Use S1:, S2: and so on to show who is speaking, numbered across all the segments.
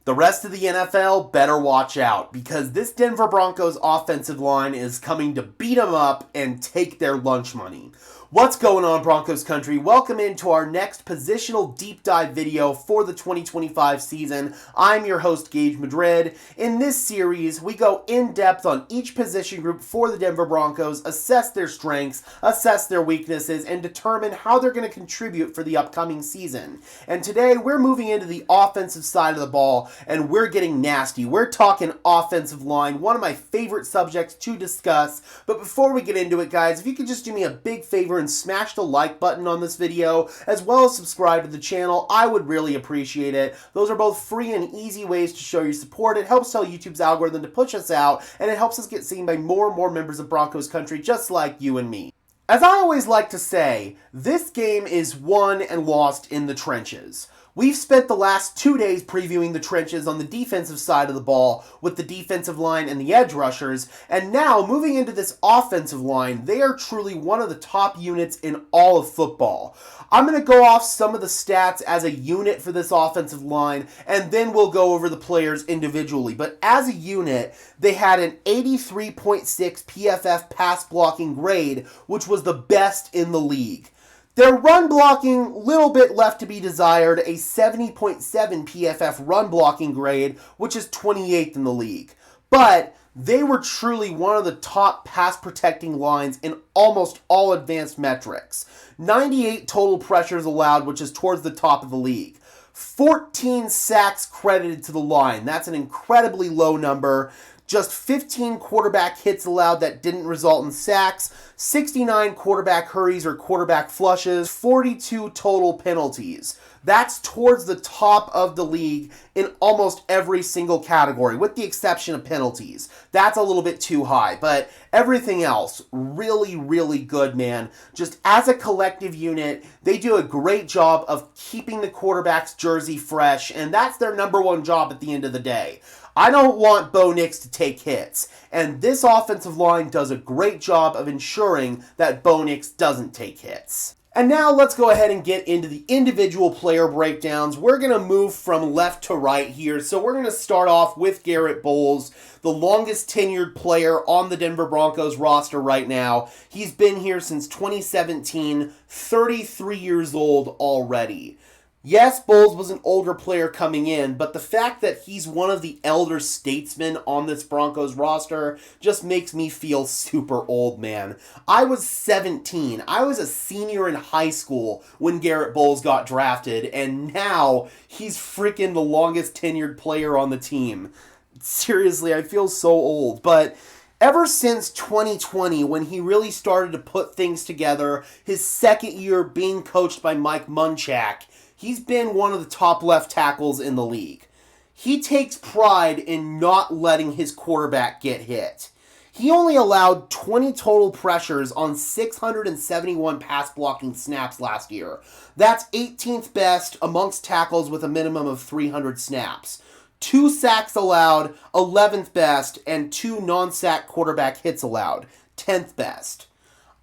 S1: The rest of the NFL better watch out, because this Denver Broncos offensive line is coming to beat them up and take their lunch money. What's going on, Broncos country? Welcome into our next positional deep dive video for the 2025 season. I'm your host, Gage Madrid. In this series, we go in depth on each position group for the Denver Broncos, assess their strengths, assess their weaknesses, and determine how they're going to contribute for the upcoming season. And today, we're moving into the offensive side of the ball, and we're getting nasty. We're talking offensive line, one of my favorite subjects to discuss. But before we get into it, guys, if you could just do me a big favor and smash the like button on this video, as well as subscribe to the channel, I would really appreciate it. Those are both free and easy ways to show your support. It helps tell YouTube's algorithm to push us out, and it helps us get seen by more and more members of Broncos country just like you and me. As I always like to say, this game is won and lost in the trenches. We've spent the last 2 days previewing the trenches on the defensive side of the ball with the defensive line and the edge rushers, and now moving into this offensive line, they are truly one of the top units in all of football. I'm going to go off some of the stats as a unit for this offensive line, and then we'll go over the players individually. But as a unit, they had an 83.6 PFF pass blocking grade, which was the best in the league. Their run blocking, little bit left to be desired, a 70.7 PFF run blocking grade, which is 28th in the league. But they were truly one of the top pass protecting lines in almost all advanced metrics. 98 total pressures allowed, which is towards the top of the league. 14 sacks credited to the line. That's an incredibly low number. Just 15 quarterback hits allowed that didn't result in sacks, 69 quarterback hurries or quarterback flushes, 42 total penalties. That's towards the top of the league in almost every single category, with the exception of penalties. That's a little bit too high, but everything else, really, really good, man. Just as a collective unit, they do a great job of keeping the quarterback's jersey fresh, and that's their number one job at the end of the day. I don't want Bo Nix to take hits, and this offensive line does a great job of ensuring that Bo Nix doesn't take hits. And now let's go ahead and get into the individual player breakdowns. We're going to move from left to right here, so we're going to start off with Garett Bolles, the longest tenured player on the Denver Broncos roster right now. He's been here since 2017, 33 years old already. Yes, Bolles was an older player coming in, but the fact that he's one of the elder statesmen on this Broncos roster just makes me feel super old, man. I was 17. I was a senior in high school when Garett Bolles got drafted, and now he's freaking the longest tenured player on the team. Seriously, I feel so old, but ever since 2020, when he really started to put things together, his second year being coached by Mike Munchak, he's been one of the top left tackles in the league. He takes pride in not letting his quarterback get hit. He only allowed 20 total pressures on 671 pass blocking snaps last year. That's 18th best amongst tackles with a minimum of 300 snaps. 2 sacks allowed, 11th best, and 2 non-sack quarterback hits allowed, 10th best.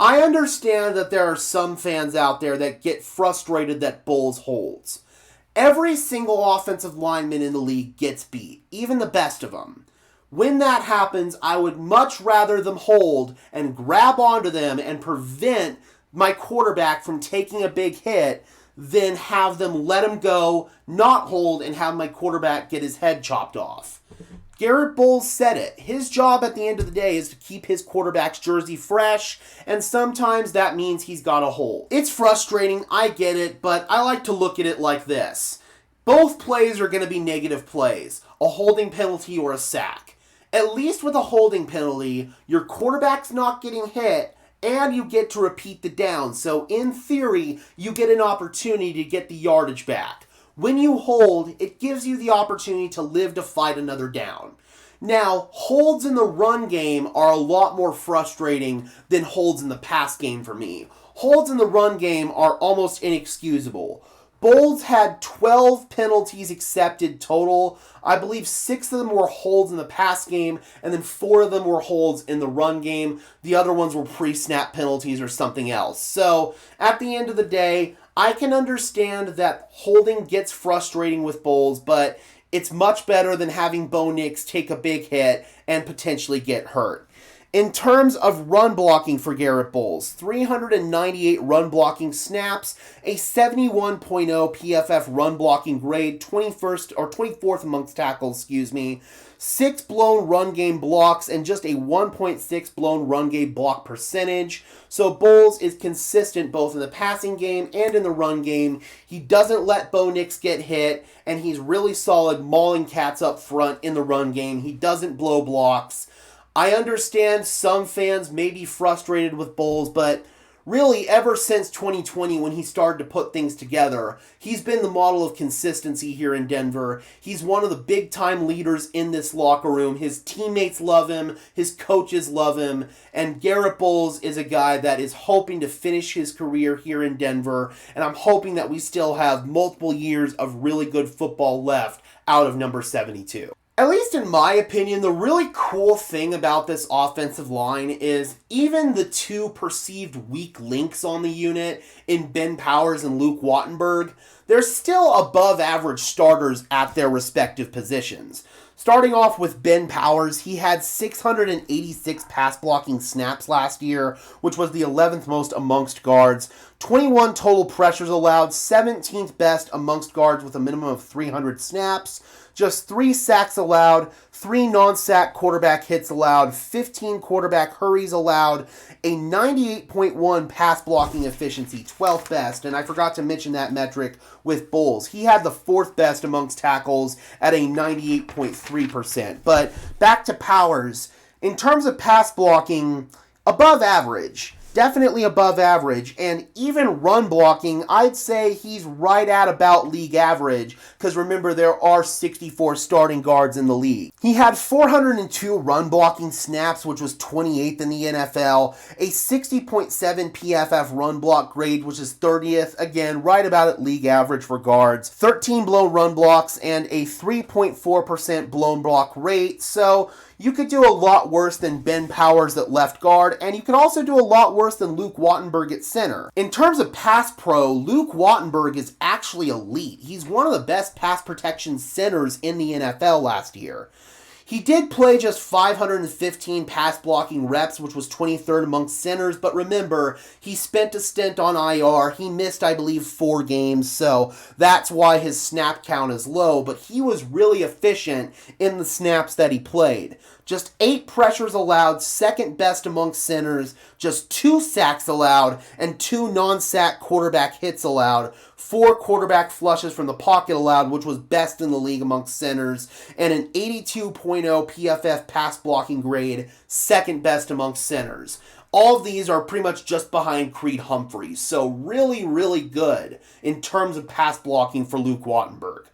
S1: I understand that there are some fans out there that get frustrated that Bolles holds. Every single offensive lineman in the league gets beat, even the best of them. When that happens, I would much rather them hold and grab onto them and prevent my quarterback from taking a big hit than have them let him go, not hold, and have my quarterback get his head chopped off. Garett Bolles said it. His job at the end of the day is to keep his quarterback's jersey fresh, and sometimes that means he's got a hold. It's frustrating, I get it, but I like to look at it like this. Both plays are going to be negative plays, a holding penalty or a sack. At least with a holding penalty, your quarterback's not getting hit, and you get to repeat the down, so in theory, you get an opportunity to get the yardage back. When you hold, it gives you the opportunity to live to fight another down. Now, holds in the run game are a lot more frustrating than holds in the pass game for me. Holds in the run game are almost inexcusable. Bolles had 12 penalties accepted total. I believe 6 of them were holds in the pass game, and then 4 of them were holds in the run game. The other ones were pre-snap penalties or something else. So, at the end of the day, I can understand that holding gets frustrating with Bolles, but It's much better than having Bo Nix take a big hit and potentially get hurt. In terms of run blocking for Garett Bolles, 398 run blocking snaps, a 71.0 PFF run blocking grade, 21st or 24th amongst tackles, 6 blown run game blocks, and just a 1.6 blown run game block percentage. So Bolles is consistent both in the passing game and in the run game. He doesn't let Bo Nix get hit, and he's really solid mauling cats up front in the run game. He doesn't blow blocks. I understand some fans may be frustrated with Bolles, but really ever since 2020 when he started to put things together, he's been the model of consistency here in Denver. He's one of the big-time leaders in this locker room. His teammates love him, his coaches love him, and Garett Bolles is a guy that is hoping to finish his career here in Denver, and I'm hoping that we still have multiple years of really good football left out of number 72. At least in my opinion, the really cool thing about this offensive line is even the two perceived weak links on the unit in Ben Powers and Luke Wattenberg, they're still above average starters at their respective positions. Starting off with Ben Powers, he had 686 pass blocking snaps last year, which was the 11th most amongst guards. 21 total pressures allowed, 17th best amongst guards with a minimum of 300 snaps. Just 3 sacks allowed, 3 non-sack quarterback hits allowed, 15 quarterback hurries allowed, a 98.1 pass blocking efficiency, 12th best, and I forgot to mention that metric with Bolles. He had the 4th best amongst tackles at a 98.3%. But back to Powers, in terms of pass blocking, above average. Definitely above average, and even run blocking, I'd say he's right at about league average, because remember, there are 64 starting guards in the league. He had 402 run blocking snaps, which was 28th in the NFL, a 60.7 PFF run block grade, which is 30th, again, right about at league average for guards, 13 blown run blocks, and a 3.4% blown block rate, so you could do a lot worse than Ben Powers at left guard, and you could also do a lot worse than Luke Wattenberg at center. In terms of pass pro, Luke Wattenberg is actually elite. He's one of the best pass protection centers in the NFL last year. He did play just 515 pass blocking reps, which was 23rd amongst centers, but remember, he spent a stint on IR. He missed, I believe, 4 games, so that's why his snap count is low, but he was really efficient in the snaps that he played. Just 8 pressures allowed, 2nd best amongst centers, just 2 sacks allowed, and 2 non-sack quarterback hits allowed, 4 quarterback flushes from the pocket allowed, which was best in the league amongst centers, and an 82.0 PFF pass blocking grade, 2nd best amongst centers. All of these are pretty much just behind Creed Humphreys, so really, really good in terms of pass blocking for Luke Wattenberg.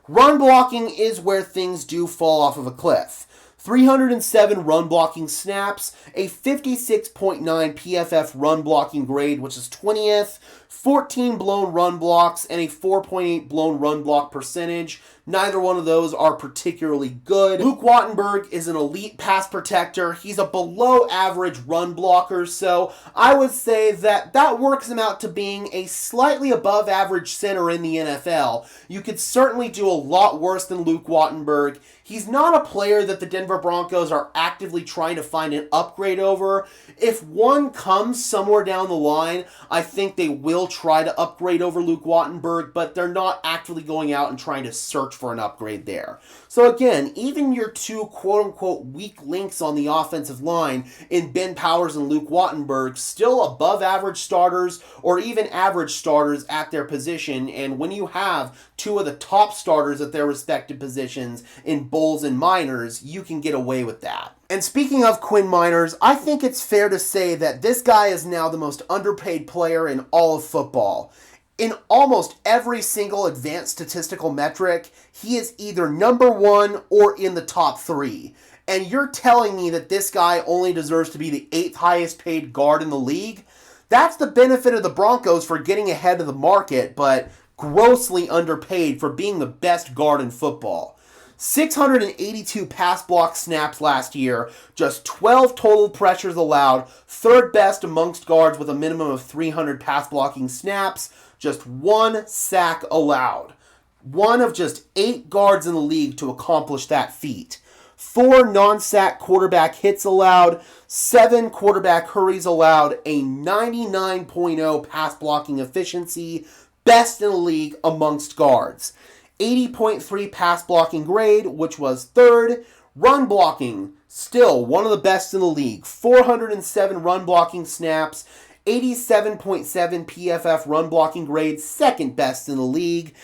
S1: Run blocking is where things do fall off of a cliff. 307 run blocking snaps, a 56.9 PFF run blocking grade, which is 20th, 14 blown run blocks, and a 4.8 blown run block percentage. Neither one of those are particularly good. Luke Wattenberg is an elite pass protector. He's a below average run blocker, so I would say that works him out to being a slightly above average center in the NFL. You could certainly do a lot worse than Luke Wattenberg. He's not a player that the Denver Broncos are actively trying to find an upgrade over. If one comes somewhere down the line, I think they will try to upgrade over Luke Wattenberg, but they're not actively going out and trying to search for an upgrade there. So again, even your two quote-unquote weak links on the offensive line in Ben Powers and Luke Wattenberg, still above average starters or even average starters at their position, and when you have two of the top starters at their respective positions in Bolles and Meinerz, you can get away with that. And speaking of Quinn Meinerz, I think it's fair to say that this guy is now the most underpaid player in all of football. In almost every single advanced statistical metric, he is either number 1 or in the top 3. And you're telling me that this guy only deserves to be the 8th highest paid guard in the league? That's the benefit of the Broncos for getting ahead of the market, but grossly underpaid for being the best guard in football. 682 pass block snaps last year, just 12 total pressures allowed, 3rd best amongst guards with a minimum of 300 pass blocking snaps, just 1 sack allowed. one of just 8 guards in the league to accomplish that feat. 4 non-sack quarterback hits allowed, 7 quarterback hurries allowed, a 99.0 pass blocking efficiency, best in the league amongst guards. 80.3 pass blocking grade, which was 3rd. Run blocking, still one of the best in the league. 407 run blocking snaps, 87.7 PFF run blocking grade, 2nd best in the league.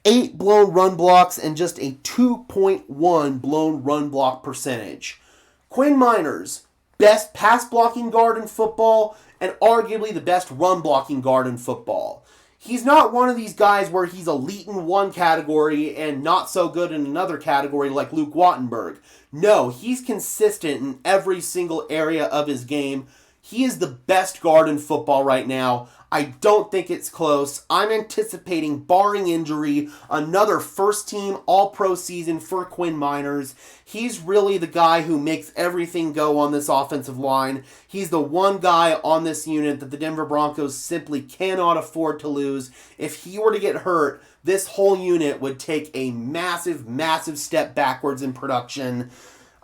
S1: 8 blown run blocks and just a 2.1 blown run block percentage. Quinn Meinerz, best pass blocking guard in football and arguably the best run blocking guard in football. He's not one of these guys where he's elite in one category and not so good in another category like Luke Wattenberg. No, he's consistent in every single area of his game. He is the best guard in football right now. I don't think it's close. I'm anticipating, barring injury, another first-team All-Pro season for Quinn Meinerz. He's really the guy who makes everything go on this offensive line. He's the one guy on this unit that the Denver Broncos simply cannot afford to lose. If he were to get hurt, this whole unit would take a massive, massive step backwards in production.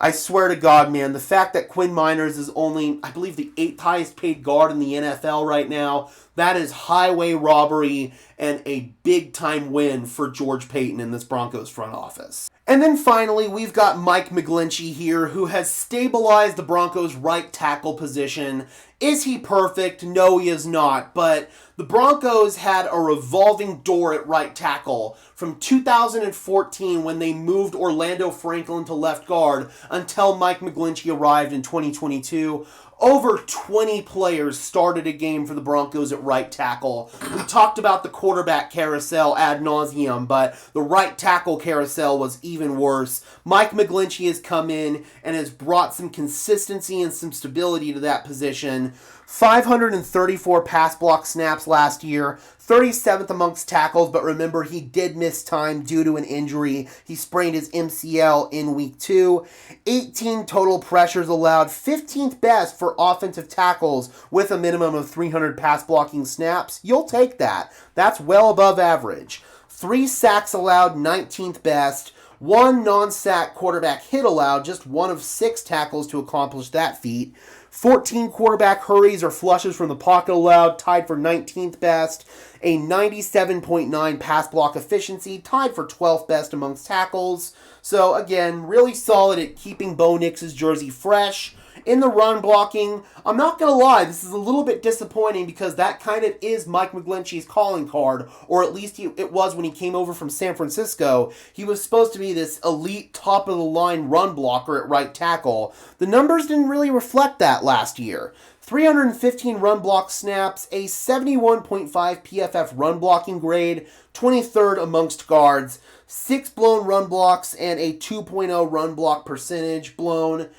S1: I swear to God, man, the fact that Quinn Meinerz is only, I believe, the 8th highest paid guard in the NFL right now, that is highway robbery and a big-time win for George Paton in this Broncos front office. And then finally, we've got Mike McGlinchey here, who has stabilized the Broncos' right tackle position. Is he perfect? No, he is not, but the Broncos had a revolving door at right tackle from 2014 when they moved Orlando Franklin to left guard until Mike McGlinchey arrived in 2022. Over 20 players started a game for the Broncos at right tackle. We talked about the quarterback carousel ad nauseum, but the right tackle carousel was even worse. Mike McGlinchey has come in and has brought some consistency and some stability to that position. 534 pass block snaps last year, 37th amongst tackles, but remember he did miss time due to an injury. He sprained his MCL in week 2. 18 total pressures allowed, 15th best for offensive tackles with a minimum of 300 pass blocking snaps. You'll take that. That's well above average. 3 sacks allowed, 19th best. 1 non-sack quarterback hit allowed, just 1 of 6 tackles to accomplish that feat. 14 quarterback hurries or flushes from the pocket allowed, tied for 19th best. A 97.9 pass block efficiency, tied for 12th best amongst tackles. So again, really solid at keeping Bo Nix's jersey fresh. In the run blocking, I'm not going to lie, this is a little bit disappointing because that kind of is Mike McGlinchey's calling card, or at least it was when he came over from San Francisco. He was supposed to be this elite, top-of-the-line run blocker at right tackle. The numbers didn't really reflect that last year. 315 run block snaps, a 71.5 PFF run blocking grade, 23rd amongst guards, 6 blown run blocks, and a 2.0 run block percentage blown.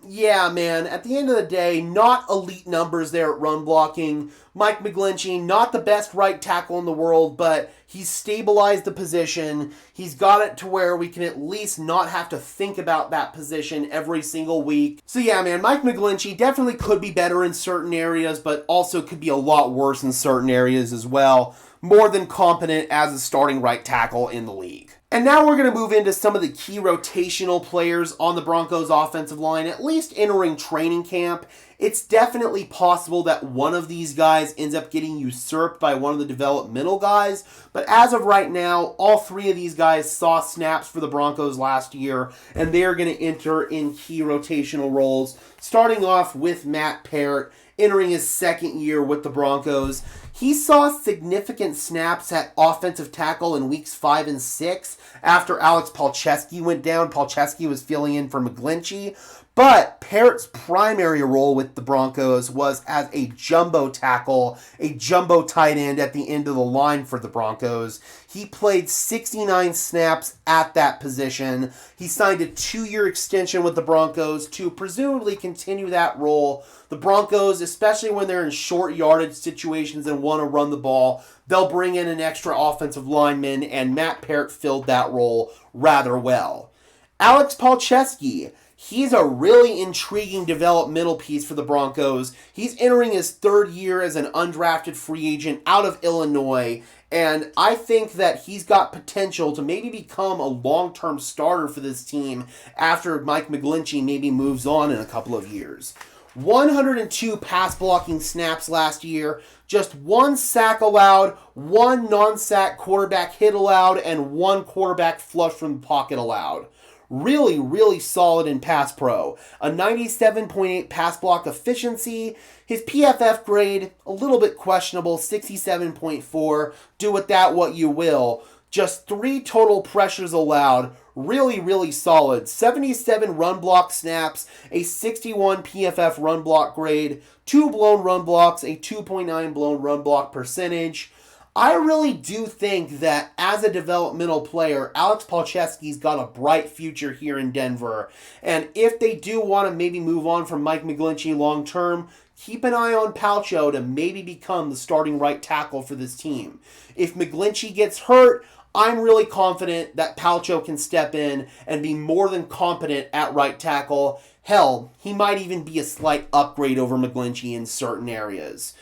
S1: Yeah, man, at the end of the day, not elite numbers there at run blocking. Mike McGlinchey, not the best right tackle in the world, but he's stabilized the position. He's got it to where we can at least not have to think about that position every single week. So yeah, man, Mike McGlinchey definitely could be better in certain areas, but also could be a lot worse in certain areas as well. More than competent as a starting right tackle in the league. And now we're going to move into some of the key rotational players on the Broncos offensive line, at least entering training camp. It's definitely possible that one of these guys ends up getting usurped by one of the developmental guys, but as of right now, all 3 of these guys saw snaps for the Broncos last year, and they're going to enter in key rotational roles, starting off with Matt Peart, entering his 2nd year with the Broncos. He saw significant snaps at offensive tackle in weeks 5 and 6 after Alex Palczewski went down. Palczewski was filling in for McGlinchey. But Peart's primary role with the Broncos was as a jumbo tackle, a jumbo tight end at the end of the line for the Broncos. He played 69 snaps at that position. He signed a 2-year extension with the Broncos to presumably continue that role. The Broncos, especially when they're in short yardage situations and want to run the ball, they'll bring in an extra offensive lineman, and Matt Peart filled that role rather well. Alex Palczewski, He's a really intriguing developmental piece for the Broncos. He's entering his third year as an undrafted free agent out of Illinois, and I think that he's got potential to maybe become a long-term starter for this team after Mike McGlinchey maybe moves on in a couple of years. 102 pass blocking snaps last year, just 1 sack allowed, 1 non-sack quarterback hit allowed, and 1 quarterback flush from the pocket allowed. Really, really solid in pass pro. A 97.8 pass block efficiency. His PFF grade, a little bit questionable, 67.4. Do with that what you will. Just 3 total pressures allowed. Really, really solid. 77 run block snaps, a 61 PFF run block grade, 2 blown run blocks, a 2.9 blown run block percentage. I really do think that as a developmental player, Alex Palczewski's got a bright future here in Denver. And if they do want to maybe move on from Mike McGlinchey long term, keep an eye on Palcho to maybe become the starting right tackle for this team. If McGlinchey gets hurt, I'm really confident that Palcho can step in and be more than competent at right tackle. Hell, he might even be a slight upgrade over McGlinchey in certain areas.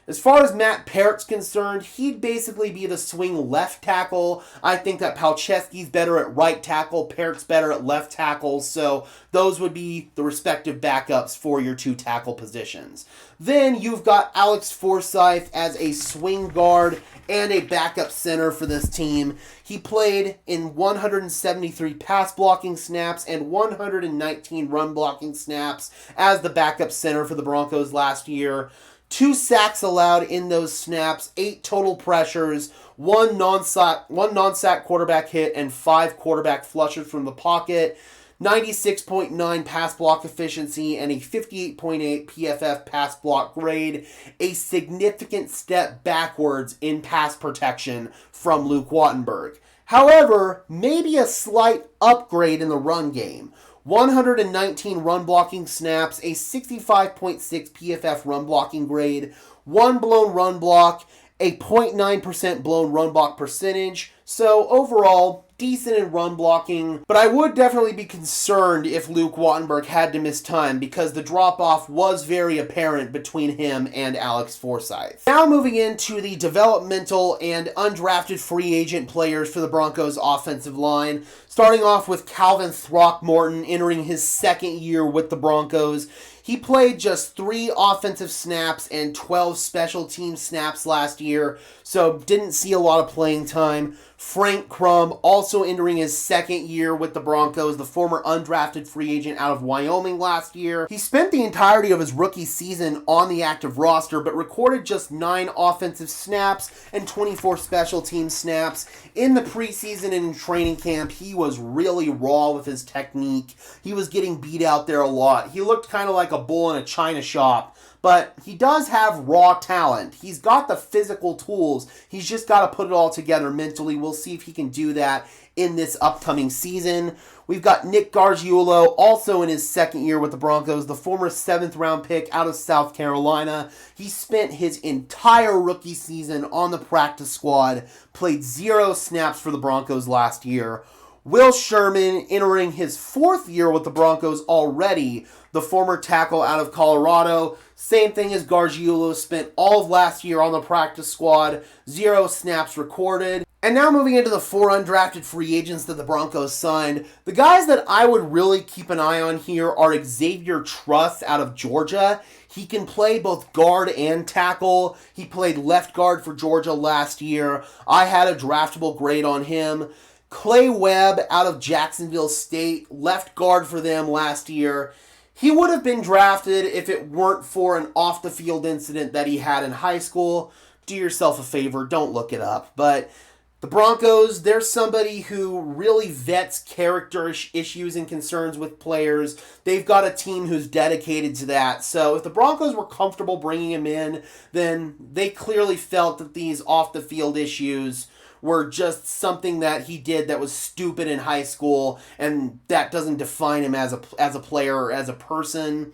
S1: As far as Matt Parrott's concerned, he'd basically be the swing left tackle. I think that Palczewski's better at right tackle, Parrott's better at left tackle, so those would be the respective backups for your 2 tackle positions. Then you've got Alex Forsyth as a swing guard and a backup center for this team. He played in 173 pass blocking snaps and 119 run blocking snaps as the backup center for the Broncos last year. 2 sacks allowed in those snaps, 8 total pressures, 1 non-sack quarterback hit, and 5 quarterback flushes from the pocket, 96.9 pass block efficiency, and a 58.8 PFF pass block grade, a significant step backwards in pass protection from Luke Wattenberg. However, maybe a slight upgrade in the run game. 119 run blocking snaps, a 65.6 PFF run blocking grade, 1 blown run block, a 0.9% blown run block percentage. So overall, decent in run blocking, but I would definitely be concerned if Luke Wattenberg had to miss time because the drop-off was very apparent between him and Alex Forsyth. Now moving into the developmental and undrafted free agent players for the Broncos offensive line, starting off with Calvin Throckmorton entering his 2nd year with the Broncos. He played just 3 offensive snaps and 12 special team snaps last year, so didn't see a lot of playing time. Frank Crum also entering his 2nd year with the Broncos, the former undrafted free agent out of Wyoming last year. He spent the entirety of his rookie season on the active roster, but recorded just 9 offensive snaps and 24 special team snaps. In the preseason and in training camp, he was really raw with his technique. He was getting beat out there a lot. He looked kind of like a bull in a china shop. But he does have raw talent. He's got the physical tools. He's just got to put it all together mentally. We'll see if he can do that in this upcoming season. We've got Nick Gargiulo, also in his 2nd year with the Broncos, the former 7th round pick out of South Carolina. He spent his entire rookie season on the practice squad, played 0 snaps for the Broncos last year. Will Sherman entering his 4th year with the Broncos already, the former tackle out of Colorado. Same thing as Gargiulo, spent all of last year on the practice squad, 0 snaps recorded. And now moving into the 4 undrafted free agents that the Broncos signed, the guys that I would really keep an eye on here are Xavier Truss out of Georgia. He can play both guard and tackle. He played left guard for Georgia last year. I had a draftable grade on him. Clay Webb out of Jacksonville State, left guard for them last year. He would have been drafted if it weren't for an off-the-field incident that he had in high school. Do yourself a favor, don't look it up. But the Broncos, they're somebody who really vets character issues and concerns with players. They've got a team who's dedicated to that. So if the Broncos were comfortable bringing him in, then they clearly felt that these off-the-field issues were just something that he did that was stupid in high school, and that doesn't define him as a player or as a person.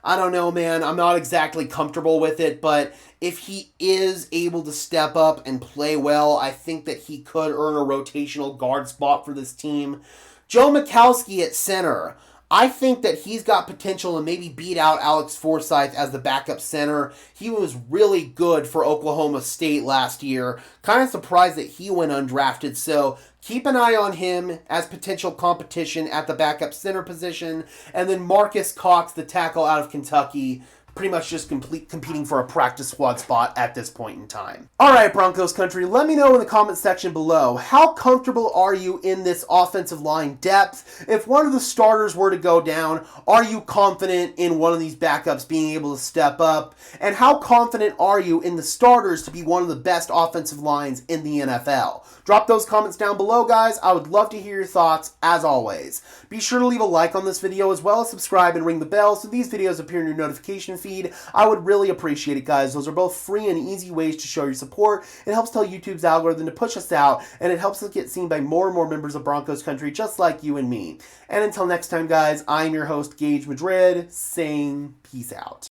S1: I don't know, man. I'm not exactly comfortable with it, but if he is able to step up and play well, I think that he could earn a rotational guard spot for this team. Joe Mikowski at center. I think that he's got potential to maybe beat out Alex Forsyth as the backup center. He was really good for Oklahoma State last year. Kind of surprised that he went undrafted, so keep an eye on him as potential competition at the backup center position. And then Marcus Cox, the tackle out of Kentucky, pretty much just competing for a practice squad spot at this point in time. All right, Broncos country, let me know in the comment section below, how comfortable are you in this offensive line depth? If one of the starters were to go down, are you confident in one of these backups being able to step up? And how confident are you in the starters to be one of the best offensive lines in the NFL? Drop those comments down below, guys. I would love to hear your thoughts, as always. Be sure to leave a like on this video, as well as subscribe and ring the bell so these videos appear in your notification feed. I would really appreciate it, guys. Those are both free and easy ways to show your support. It helps tell YouTube's algorithm to push us out, and it helps us get seen by more and more members of Broncos country just like you and me. And until next time, guys, I'm your host, Gage Madrid, saying peace out.